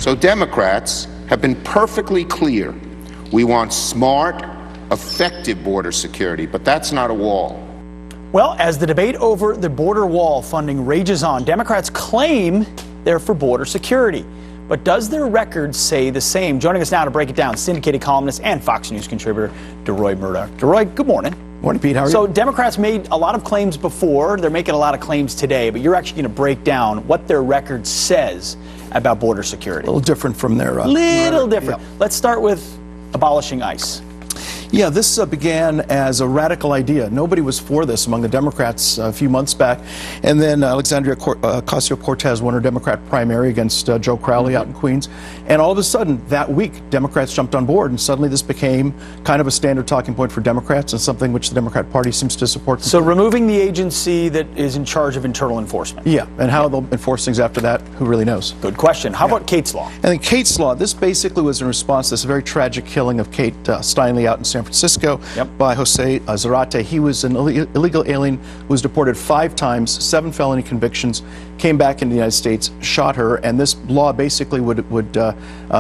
So Democrats have been perfectly clear. We want smart, effective border security, but that's not a wall. Well, as the debate over the border wall funding rages on, Democrats claim they're for border security. But does their record say the same? Joining us now to break it down, syndicated columnist and Fox News contributor Deroy Murdoch. Deroy, good morning. Morning, Pete. How are you? So Democrats made a lot of claims before. They're making a lot of claims today, but you're actually going to break down what their record says about border security. A little different from their... little different. Yeah. Let's start with abolishing ICE. Yeah, this began as a radical idea. Nobody was for this among the Democrats a few months back. And then Alexandria Ocasio-Cortez won her Democrat primary against Joe Crowley out in Queens. And all of a sudden, that week, Democrats jumped on board. And suddenly this became kind of a standard talking point for Democrats and something which the Democrat Party seems to support. So removing the agency that is in charge of internal enforcement. Yeah, and how they'll enforce things after that, who really knows? Good question. How about Kate's Law? And then Kate's Law, this basically was in response to this very tragic killing of Kate Steinle out in San Francisco by Jose Zarate. He was an illegal alien who was deported 5 times, 7 felony convictions, came back into the United States, shot her, and this law basically would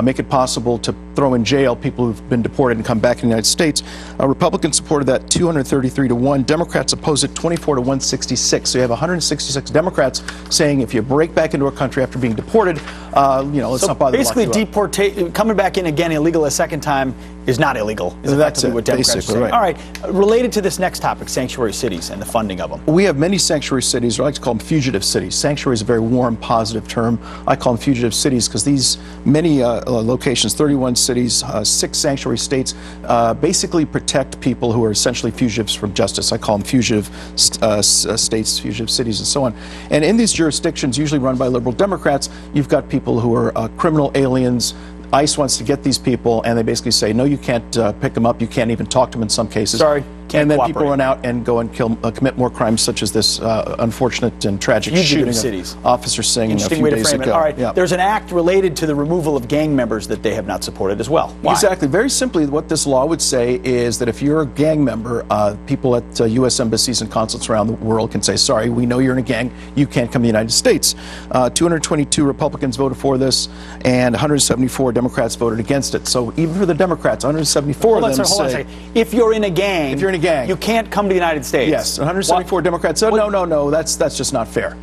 make it possible to throw in jail people who've been deported and come back in the United States. Republicans supported that 233-1. Democrats opposed it 24-166. So you have 166 Democrats saying if you break back into a country after being deported, let's not bother to lock you up. Basically, coming back in again illegal a second time is not illegal. Is effectively what Democrats are saying. Right. All right, related to this next topic, sanctuary cities and the funding of them. We have many sanctuary cities, or I like to call them fugitive cities. Sanctuary is a very warm, positive term. I call them fugitive cities because these many locations, 31 cities, 6 sanctuary states, basically protect people who are essentially fugitives from justice. I call them fugitive states, fugitive cities, and so on. And in these jurisdictions, usually run by liberal Democrats, you've got people who are criminal aliens. ICE wants to get these people, and they basically say, no, you can't pick them up. You can't even talk to them in some cases. Sorry, can't and then cooperate. people run out and go and commit more crimes, such as this unfortunate and tragic shooting of Officer Singh a few days ago. All right, there's an act related to the removal of gang members that they have not supported as well. Why? Exactly. Very simply, what this law would say is that if you're a gang member, people at U.S. embassies and consulates around the world can say, sorry, we know you're in a gang, you can't come to the United States. 222 Republicans voted for this, and 174 Democrats voted against it. So even for the Democrats, 174 of them say, if you're in a gang, you can't come to the United States. Yes, 174 Democrats said, no, that's just not fair.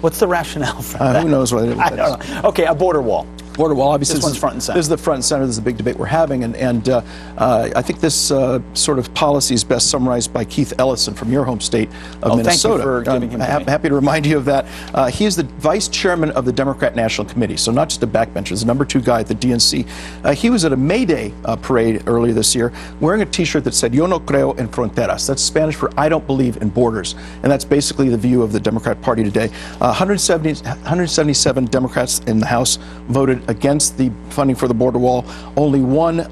What's the rationale for that? Who knows what it is? I don't know. Okay, a border wall. Border wall, obviously, this one's front and center. This is the front and center. This is the big debate we're having, and I think this sort of policy is best summarized by Keith Ellison from your home state of Minnesota. Thank you for giving him to me. Happy to remind you of that. He is the vice chairman of the Democrat National Committee, so not just a backbencher, he's the #2 guy at the DNC. He was at a May Day parade earlier this year wearing a T-shirt that said, "Yo no creo en fronteras." That's Spanish for "I don't believe in borders," and that's basically the view of the Democrat Party today. 177 Democrats in the House voted against the funding for the border wall. Only one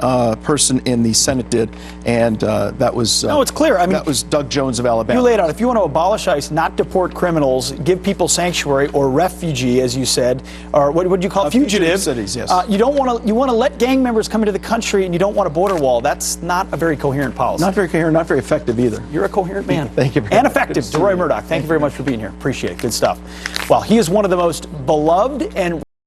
person in the Senate did, and that was no, it's clear. I mean, that was Doug Jones of Alabama. You laid out, if you want to abolish ICE, not deport criminals, give people sanctuary or refugee, as you said, or what would you call it? Fugitive cities, yes. You want to let gang members come into the country, and you don't want a border wall. That's not a very coherent policy. Not very coherent, not very effective either. You're a coherent man. Thank you. And effective. Deroy Murdoch, thank you very much for being here. Appreciate it. Good stuff. Well, he is one of the most beloved and